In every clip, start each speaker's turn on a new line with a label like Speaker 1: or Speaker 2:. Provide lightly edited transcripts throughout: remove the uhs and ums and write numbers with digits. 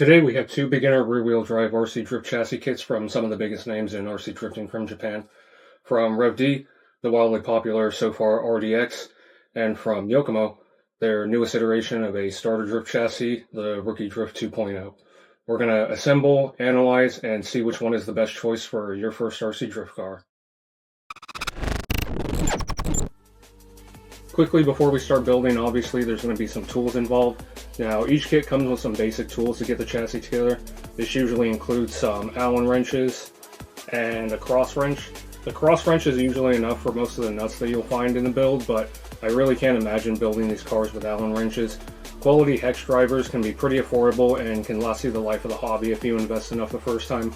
Speaker 1: Today we have two beginner rear-wheel drive RC drift chassis kits from some of the biggest names in RC drifting from Japan. From RevD, the wildly popular so far RDX, and from Yokomo, their newest iteration of a starter drift chassis, the Rookie Drift 2.0. We're going to assemble, analyze, and see which one is the best choice for your first RC drift car. Quickly before we start building, obviously there's going to be some tools involved. Now each kit comes with some basic tools to get the chassis together. This usually includes some Allen wrenches and a cross wrench. The cross wrench is usually enough for most of the nuts that you'll find in the build, but I really can't imagine building these cars with Allen wrenches. Quality hex drivers can be pretty affordable and can last you the life of the hobby if you invest enough the first time.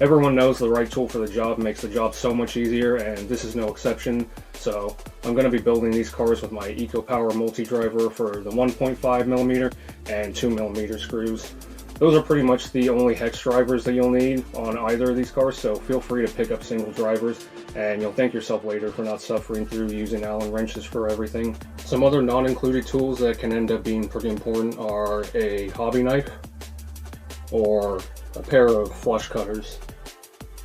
Speaker 1: Everyone knows the right tool for the job makes the job so much easier, and this is no exception. So I'm going to be building these cars with my EcoPower multi-driver for the 1.5mm and 2mm screws. Those are pretty much the only hex drivers that you'll need on either of these cars, so feel free to pick up single drivers, and you'll thank yourself later for not suffering through using Allen wrenches for everything. Some other non-included tools that can end up being pretty important are a hobby knife or a pair of flush cutters.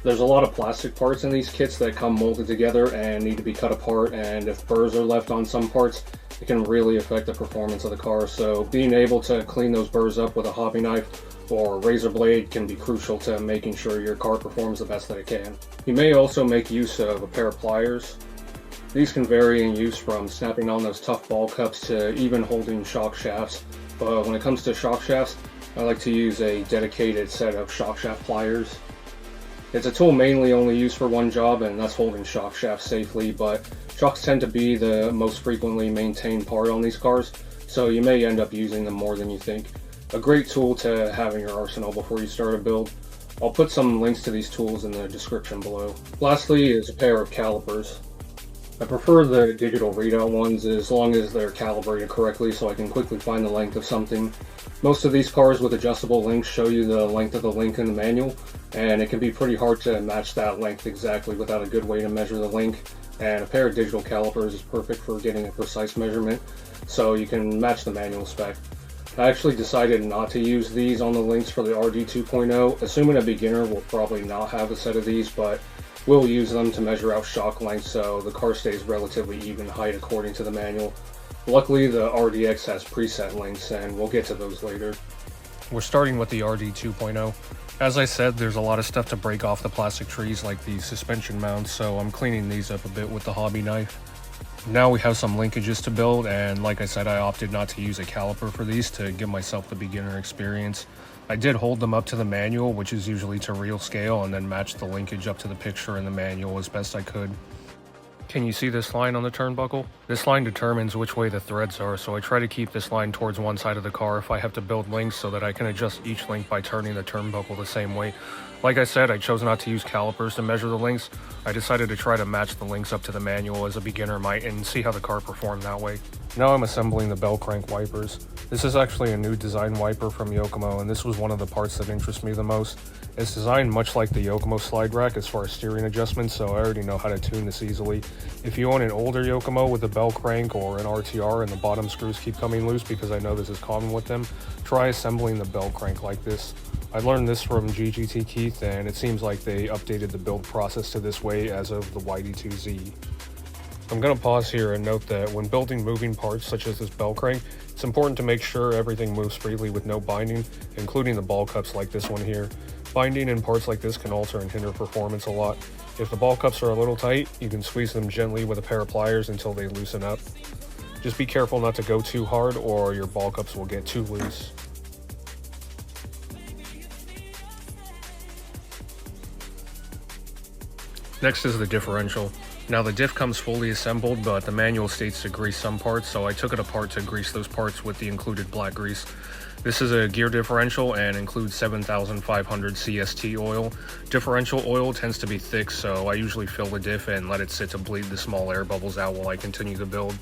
Speaker 1: There's a lot of plastic parts in these kits that come molded together and need to be cut apart, and if burrs are left on some parts, it can really affect the performance of the car. So being able to clean those burrs up with a hobby knife or razor blade can be crucial to making sure your car performs the best that it can. You may also make use of a pair of pliers. These can vary in use from snapping on those tough ball cups to even holding shock shafts, but when it comes to shock shafts, I like to use a dedicated set of shock shaft pliers. It's a tool mainly only used for one job, and that's holding shock shafts safely, but shocks tend to be the most frequently maintained part on these cars, so you may end up using them more than you think. A great tool to have in your arsenal before you start a build. I'll put some links to these tools in the description below. Lastly is a pair of calipers. I prefer the digital readout ones as long as they're calibrated correctly so I can quickly find the length of something. Most of these cars with adjustable links show you the length of the link in the manual, and it can be pretty hard to match that length exactly without a good way to measure the link, and a pair of digital calipers is perfect for getting a precise measurement so you can match the manual spec. I actually decided not to use these on the links for the RD 2.0, assuming a beginner will probably not have a set of these, but we'll use them to measure out shock length so the car stays relatively even height according to the manual. Luckily, the RDX has preset lengths, and we'll get to those later. We're starting with the RD 2.0. As I said, there's a lot of stuff to break off the plastic trees like these suspension mounts, so I'm cleaning these up a bit with the hobby knife. Now we have some linkages to build, and like I said, I opted not to use a caliper for these to give myself the beginner experience. I did hold them up to the manual, which is usually to real scale, and then match the linkage up to the picture in the manual as best I could. Can you see this line on the turnbuckle? This line determines which way the threads are, so I try to keep this line towards one side of the car if I have to build links so that I can adjust each link by turning the turnbuckle the same way. Like I said, I chose not to use calipers to measure the links. I decided to try to match the links up to the manual as a beginner might and see how the car performed that way. Now I'm assembling the bell crank wipers. This is actually a new design wiper from Yokomo, and this was one of the parts that interests me the most. It's designed much like the Yokomo slide rack as far as steering adjustments, so I already know how to tune this easily. If you own an older Yokomo with a bell crank or an RTR and the bottom screws keep coming loose, because I know this is common with them, try assembling the bell crank like this. I learned this from GGT Keith, and it seems like they updated the build process to this way as of the YD2Z. I'm going to pause here and note that when building moving parts such as this bell crank, it's important to make sure everything moves freely with no binding, including the ball cups like this one here. Binding in parts like this can alter and hinder performance a lot. If the ball cups are a little tight, you can squeeze them gently with a pair of pliers until they loosen up. Just be careful not to go too hard or your ball cups will get too loose. Next is the differential. Now the diff comes fully assembled, but the manual states to grease some parts, so I took it apart to grease those parts with the included black grease. This is a gear differential and includes 7,500 CST oil. Differential oil tends to be thick, so I usually fill the diff and let it sit to bleed the small air bubbles out while I continue the build.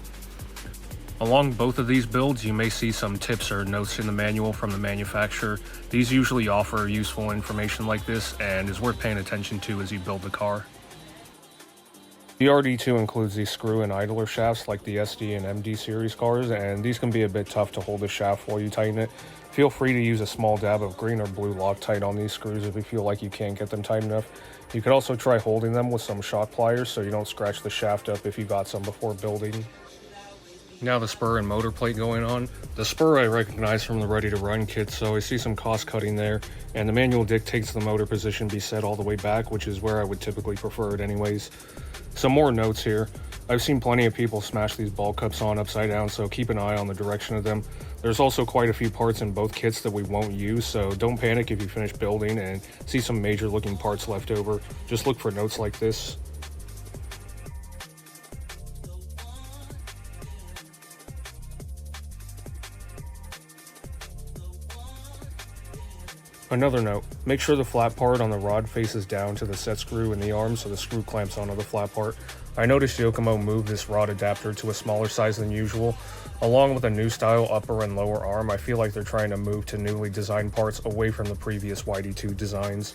Speaker 1: Along both of these builds, you may see some tips or notes in the manual from the manufacturer. These usually offer useful information like this and is worth paying attention to as you build the car. The RD2 includes these screw and idler shafts like the SD and MD series cars, and these can be a bit tough to hold the shaft while you tighten it. Feel free to use a small dab of green or blue Loctite on these screws if you feel like you can't get them tight enough. You could also try holding them with some shock pliers so you don't scratch the shaft up if you got some before building. Now the spur and motor plate going on. The spur I recognize from the Ready to Run kit, so I see some cost cutting there, and the manual dictates the motor position be set all the way back, which is where I would typically prefer it anyways. Some more notes here. I've seen plenty of people smash these ball cups on upside down, so keep an eye on the direction of them. There's also quite a few parts in both kits that we won't use, so don't panic if you finish building and see some major looking parts left over. Just look for notes like this. Another note, make sure the flat part on the rod faces down to the set screw in the arm so the screw clamps onto the flat part. I noticed Yokomo moved this rod adapter to a smaller size than usual. Along with a new style upper and lower arm, I feel like they're trying to move to newly designed parts away from the previous YD2 designs.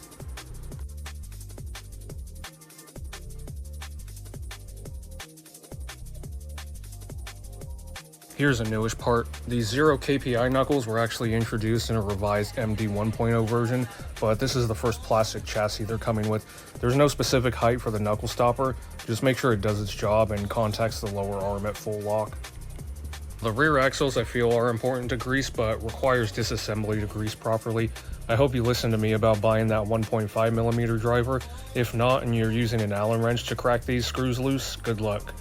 Speaker 1: Here's a newish part. These 0 KPI knuckles were actually introduced in a revised MD 1.0 version, but this is the first plastic chassis they're coming with. There's no specific height for the knuckle stopper, just make sure it does its job and contacts the lower arm at full lock. The rear axles I feel are important to grease, but requires disassembly to grease properly. I hope you listened to me about buying that 1.5mm driver. If not, and you're using an Allen wrench to crack these screws loose, good luck.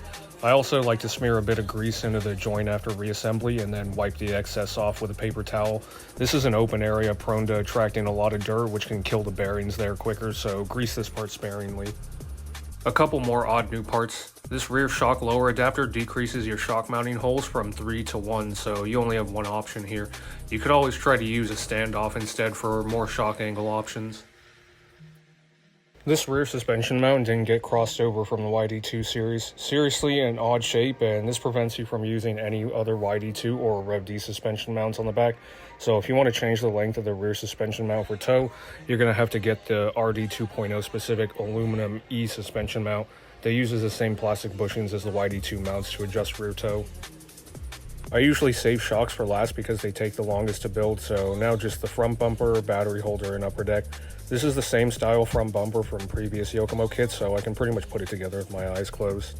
Speaker 1: I also like to smear a bit of grease into the joint after reassembly and then wipe the excess off with a paper towel. This is an open area prone to attracting a lot of dirt, which can kill the bearings there quicker, so grease this part sparingly. A couple more odd new parts. This rear shock lower adapter decreases your shock mounting holes from 3 to 1, so you only have one option here. You could always try to use a standoff instead for more shock angle options. This rear suspension mount didn't get crossed over from the YD2 series. Seriously an odd shape, and this prevents you from using any other YD2 or Rev D suspension mounts on the back. So if you want to change the length of the rear suspension mount for tow, you're going to have to get the RD 2.0 specific aluminum E suspension mount that uses the same plastic bushings as the YD2 mounts to adjust rear tow. I usually save shocks for last because they take the longest to build, so now just the front bumper, battery holder, and upper deck. This is the same style front bumper from previous Yokomo kits, so I can pretty much put it together with my eyes closed.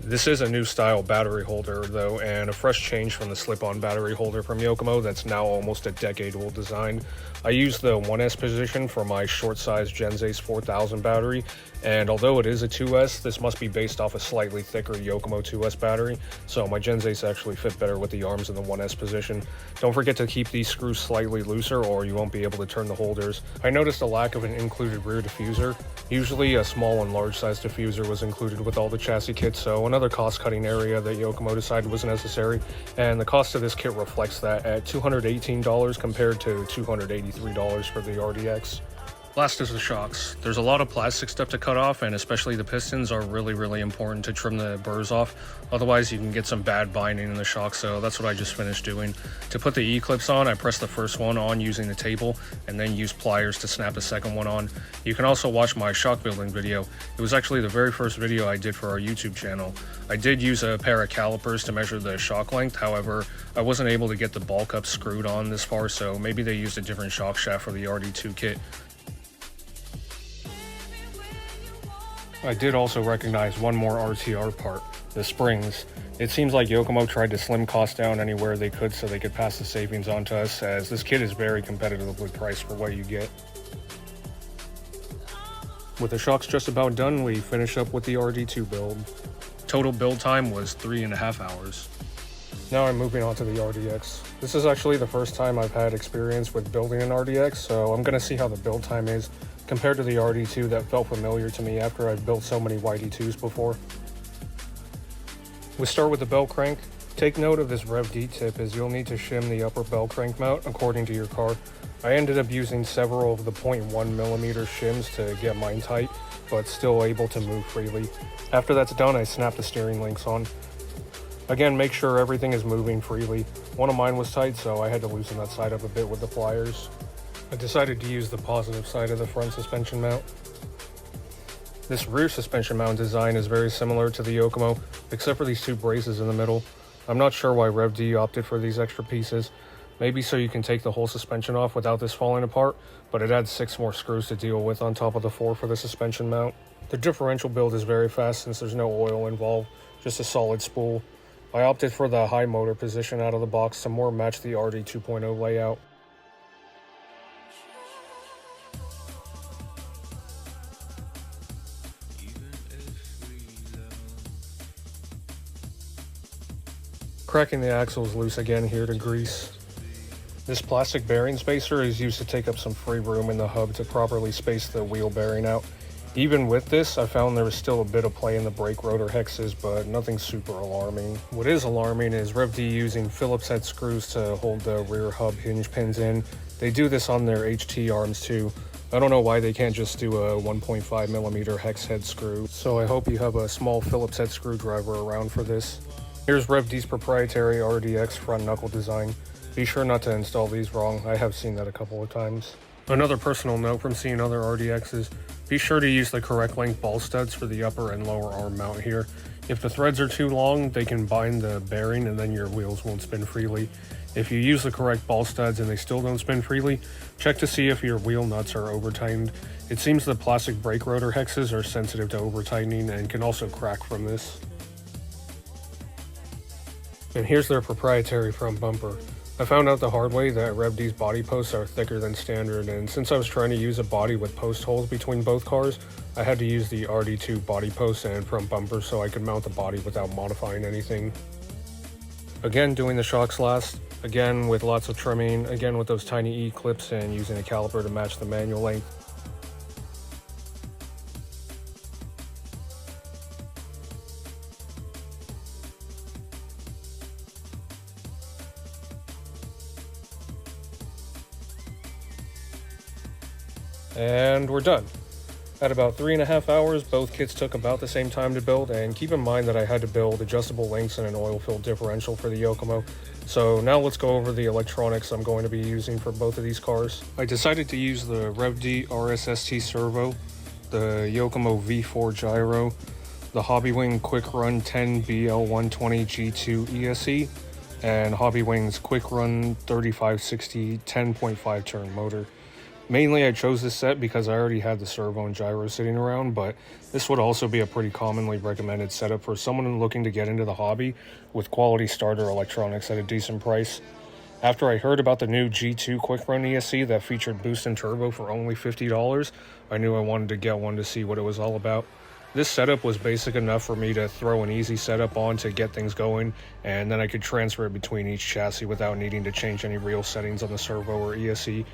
Speaker 1: This is a new style battery holder though, and a fresh change from the slip-on battery holder from Yokomo that's now almost a decade-old design. I used the 1S position for my short-sized Genzace 4000 battery, and although it is a 2S, this must be based off a slightly thicker Yokomo 2S battery, so my Genzace actually fit better with the arms in the 1S position. Don't forget to keep these screws slightly looser or you won't be able to turn the holders. I noticed a lack of an included rear diffuser. Usually a small and large size diffuser was included with all the chassis kits, so another cost-cutting area that Yokomo decided was necessary, and the cost of this kit reflects that at $218 compared to $283 for the RDX. Last is the shocks. There's a lot of plastic stuff to cut off, and especially the pistons are really important to trim the burrs off. Otherwise you can get some bad binding in the shock, so that's what I just finished doing. To put the E-clips on, I pressed the first one on using the table and then used pliers to snap the second one on. You can also watch my shock building video. It was actually the very first video I did for our YouTube channel. I did use a pair of calipers to measure the shock length, however, I wasn't able to get the ball cup screwed on this far, so maybe they used a different shock shaft for the RD2 kit. I did also recognize one more RTR part, the springs. It seems like Yokomo tried to slim costs down anywhere they could so they could pass the savings on to us, as this kit is very competitively priced for what you get. With the shocks just about done, we finish up with the RD2 build. Total build time was 3.5 hours. Now I'm moving on to the RDX. This is actually the first time I've had experience with building an RDX, so I'm going to see how the build time is compared to the RD2 that felt familiar to me after I've built so many YD2s before. We start with the bell crank. Take note of this Rev D tip, as you'll need to shim the upper bell crank mount according to your car. I ended up using several of the 0.1mm shims to get mine tight, but still able to move freely. After that's done, I snap the steering links on. Again, make sure everything is moving freely. One of mine was tight, so I had to loosen that side up a bit with the pliers. I decided to use the positive side of the front suspension mount. This rear suspension mount design is very similar to the Yokomo, except for these two braces in the middle. I'm not sure why RevD opted for these extra pieces. Maybe so you can take the whole suspension off without this falling apart, but it adds 6 more screws to deal with on top of the 4 for the suspension mount. The differential build is very fast since there's no oil involved, just a solid spool. I opted for the high motor position out of the box to more match the RD 2.0 layout. Cracking the axles loose again here to grease. This plastic bearing spacer is used to take up some free room in the hub to properly space the wheel bearing out. Even with this, I found there was still a bit of play in the brake rotor hexes, but nothing super alarming. What is alarming is RevD using Phillips head screws to hold the rear hub hinge pins in. They do this on their HT arms too. I don't know why they can't just do a 1.5mm hex head screw, so I hope you have a small Phillips head screwdriver around for this. Here's RevD's proprietary RDX front knuckle design. Be sure not to install these wrong, I have seen that a couple of times. Another personal note from seeing other RDXs, be sure to use the correct length ball studs for the upper and lower arm mount here. If the threads are too long, they can bind the bearing and then your wheels won't spin freely. If you use the correct ball studs and they still don't spin freely, check to see if your wheel nuts are over-tightened. It seems the plastic brake rotor hexes are sensitive to over-tightening and can also crack from this. And here's their proprietary front bumper. I found out the hard way that RevD's body posts are thicker than standard, and since I was trying to use a body with post holes between both cars, I had to use the RD2 body posts and front bumper so I could mount the body without modifying anything. Again, doing the shocks last, again with lots of trimming, again with those tiny E-clips and using a caliper to match the manual length. And we're done. At about 3.5 hours, both kits took about the same time to build, and keep in mind that I had to build adjustable links and an oil-filled differential for the Yokomo. So now let's go over the electronics I'm going to be using for both of these cars. I decided to use the RevD RSST servo, the Yokomo V4 gyro, the Hobbywing Quick Run 10 BL120 G2 ESC, and Hobbywing's Quick Run 3560 10.5 turn motor. Mainly I chose this set because I already had the servo and gyro sitting around, but this would also be a pretty commonly recommended setup for someone looking to get into the hobby with quality starter electronics at a decent price. After I heard about the new G2 Quick Run ESC that featured boost and turbo for only $50, I knew I wanted to get one to see what it was all about. This setup was basic enough for me to throw an easy setup on to get things going, and then I could transfer it between each chassis without needing to change any real settings on the servo or ESC.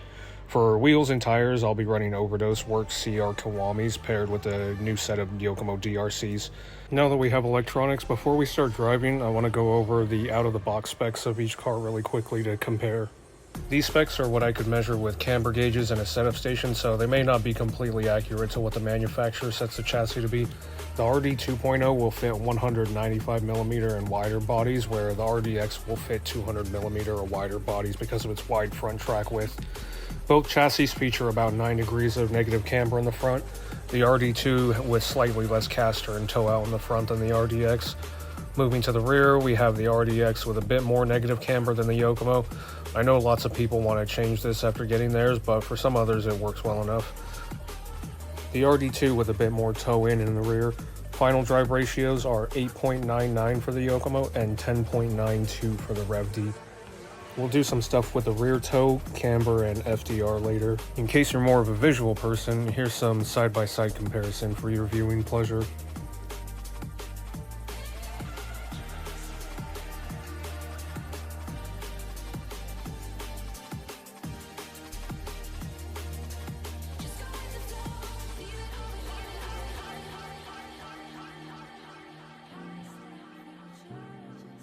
Speaker 1: For wheels and tires, I'll be running Overdose Works CR Kiwamis paired with the new set of Yokomo DRCs. Now that we have electronics, before we start driving, I want to go over the out-of-the-box specs of each car really quickly to compare. These specs are what I could measure with camber gauges and a setup station, so they may not be completely accurate to what the manufacturer sets the chassis to be. The RD 2.0 will fit 195mm and wider bodies, where the RDX will fit 200mm or wider bodies because of its wide front track width. Both chassis feature about 9 degrees of negative camber in the front, the RD2 with slightly less caster and toe out in the front than the RDX. Moving to the rear, we have the RDX with a bit more negative camber than the Yokomo. I know lots of people want to change this after getting theirs, but for some others it works well enough. The RD2 with a bit more toe in the rear. Final drive ratios are 8.99 for the Yokomo and 10.92 for the RevD. We'll do some stuff with the rear toe, camber, and FDR later. In case you're more of a visual person, here's some side-by-side comparison for your viewing pleasure.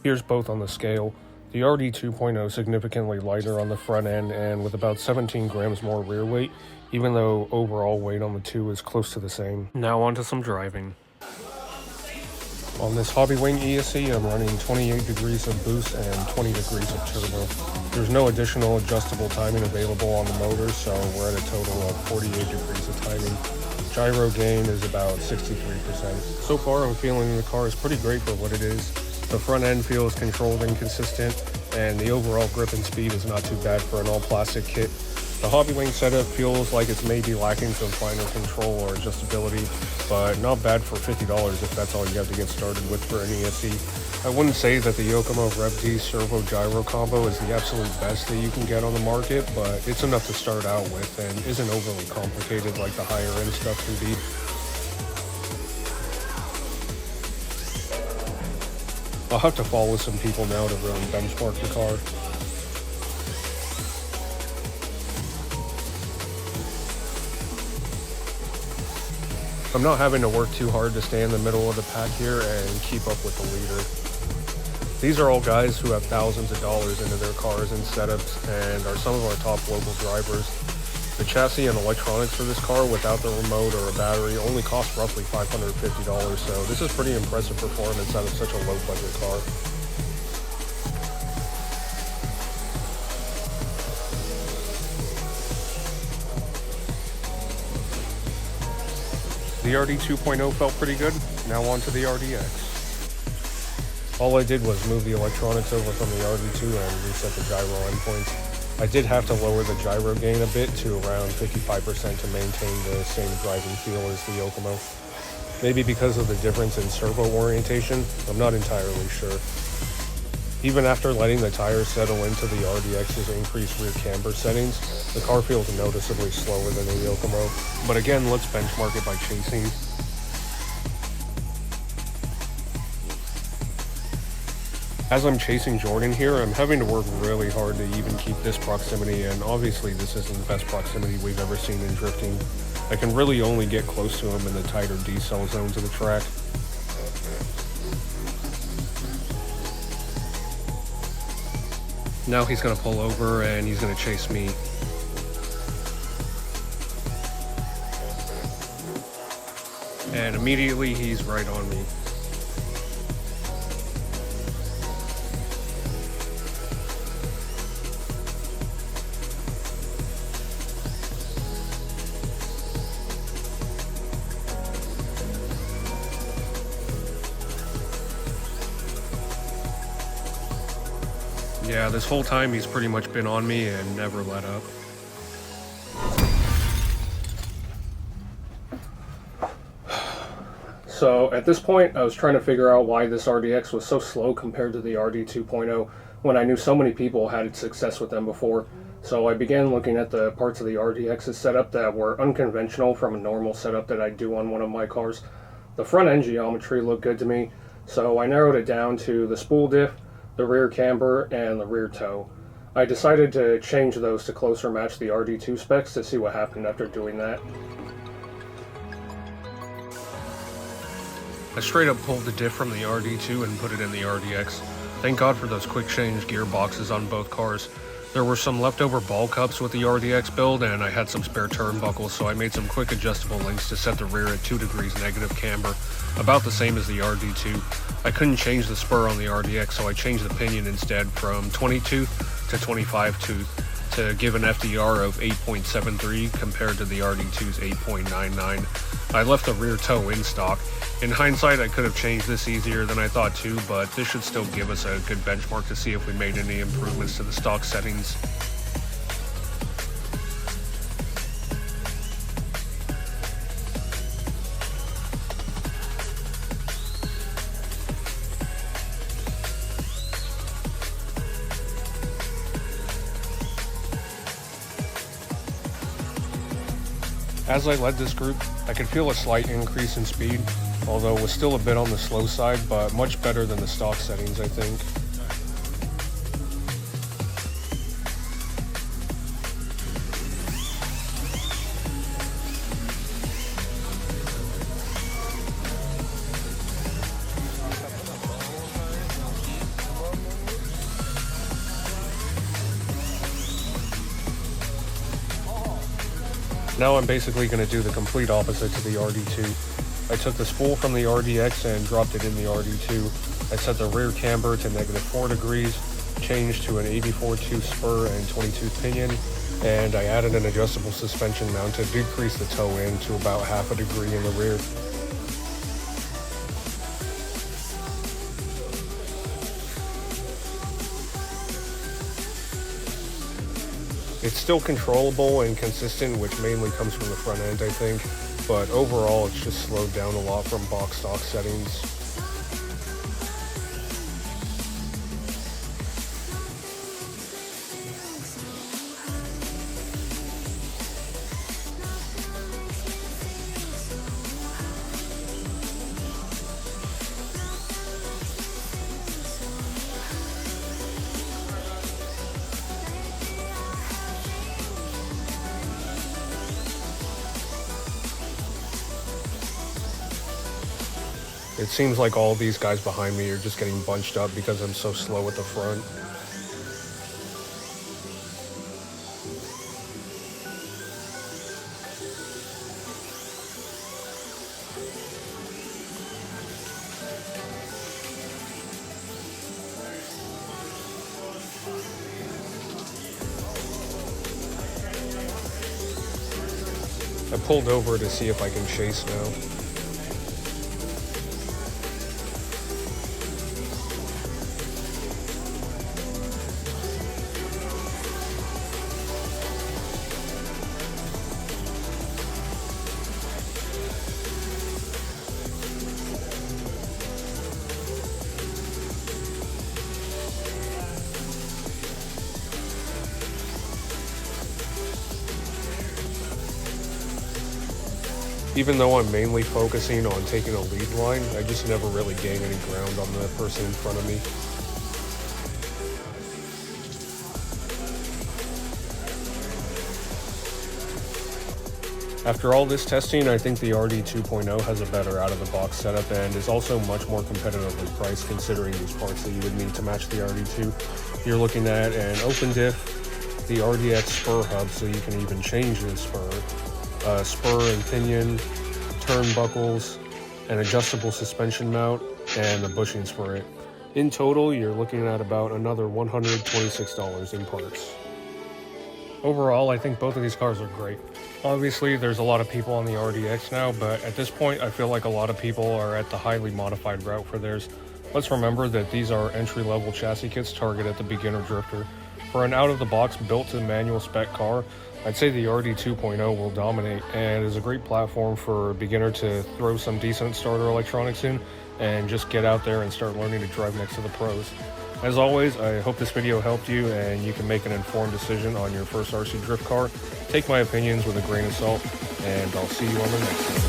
Speaker 1: Here's both on the scale. The RD 2.0 significantly lighter on the front end and with about 17 grams more rear weight, even though overall weight on the two is close to the same. Now on to some driving. On this Hobbywing ESC, I'm running 28 degrees of boost and 20 degrees of turbo. There's no additional adjustable timing available on the motor, so we're at a total of 48 degrees of timing.
Speaker 2: Gyro gain is about 63%. So far, I'm feeling the car is pretty great for what it is. The front end feels controlled and consistent, and the overall grip and speed is not too bad for an all-plastic kit. The Hobbywing setup feels like it's maybe lacking some finer control or adjustability, but not bad for $50 if that's all you have to get started with for an ESC. I wouldn't say that the Yokomo Rev D servo gyro combo is the absolute best that you can get on the market, but it's enough to start out with and isn't overly complicated like the higher end stuff can be. I'll have to follow some people now to really benchmark the car. I'm not having to work too hard to stay in the middle of the pack here and keep up with the leader. These are all guys who have thousands of dollars into their cars and setups and are some of our top local drivers. The chassis and electronics for this car without the remote or a battery only cost roughly $550, so this is pretty impressive performance out of such a low budget car. The RD 2.0 felt pretty good. Now on to the RDX. All I did was move the electronics over from the RD2 and reset the gyro endpoints. I did have to lower the gyro gain a bit to around 55% to maintain the same driving feel as the Yokomo. Maybe because of the difference in servo orientation, I'm not entirely sure. Even after letting the tires settle into the RDX's increased rear camber settings, the car feels noticeably slower than the Yokomo. But again, let's benchmark it by chasing. As I'm chasing Jordan here, I'm having to work really hard to even keep this proximity, and obviously this isn't the best proximity we've ever seen in drifting. I can really only get close to him in the tighter decel zones of the track. Now he's going to pull over and he's going to chase me. And immediately he's right on me. Yeah, this whole time he's pretty much been on me and never let up.
Speaker 1: So at this point, I was trying to figure out why this RDX was so slow compared to the RD 2.0 when I knew so many people had success with them before. So I began looking at the parts of the RDX's setup that were unconventional from a normal setup that I do on one of my cars. The front end geometry looked good to me, so I narrowed it down to the spool diff, the rear camber, and the rear toe. I decided to change those to closer match the RD2 specs to see what happened after doing that.
Speaker 2: I straight up pulled the diff from the RD2 and put it in the RDX. Thank God for those quick change gearboxes on both cars. There were some leftover ball cups with the RDX build, and I had some spare turnbuckles, so I made some quick adjustable links to set the rear at 2 degrees negative camber, about the same as the RD2. I couldn't change the spur on the RDX, so I changed the pinion instead from 22 to 25 tooth to give an FDR of 8.73 compared to the RD2's 8.99. I left the rear toe in stock. In hindsight, I could have changed this easier than I thought too, but this should still give us a good benchmark to see if we made any improvements to the stock settings. As I led this group, I could feel a slight increase in speed, although it was still a bit on the slow side, but much better than the stock settings, I think. Now I'm basically going to do the complete opposite to the RD2. I took the spool from the RDX and dropped it in the RD2. I set the rear camber to -4 degrees, changed to an 84 tooth spur and 20 tooth pinion, and I added an adjustable suspension mount to decrease the toe in to about half a degree in the rear. It's still controllable and consistent, which mainly comes from the front end, I think, but overall it's just slowed down a lot from box stock settings. It seems like all these guys behind me are just getting bunched up because I'm so slow at the front. I pulled over to see if I can chase now. Even though I'm mainly focusing on taking a lead line, I just never really gain any ground on the person in front of me. After all this testing, I think the RD 2.0 has a better out-of-the-box setup and is also much more competitively priced considering these parts that you would need to match the RD2. You're looking at an open diff, the RDX spur hub so you can even change the spur, spur and pinion, turnbuckles, an adjustable suspension mount, and a bushing spur. In total, you're looking at about another $126 in parts. Overall, I think both of these cars are great. Obviously, there's a lot of people on the RDX now, but at this point, I feel like a lot of people are at the highly modified route for theirs. Let's remember that these are entry-level chassis kits targeted at the beginner drifter. For an out-of-the-box built-to-manual spec car, I'd say the RD 2.0 will dominate and is a great platform for a beginner to throw some decent starter electronics in and just get out there and start learning to drive next to the pros. As always, I hope this video helped you and you can make an informed decision on your first RC drift car. Take my opinions with a grain of salt, and I'll see you on the next one.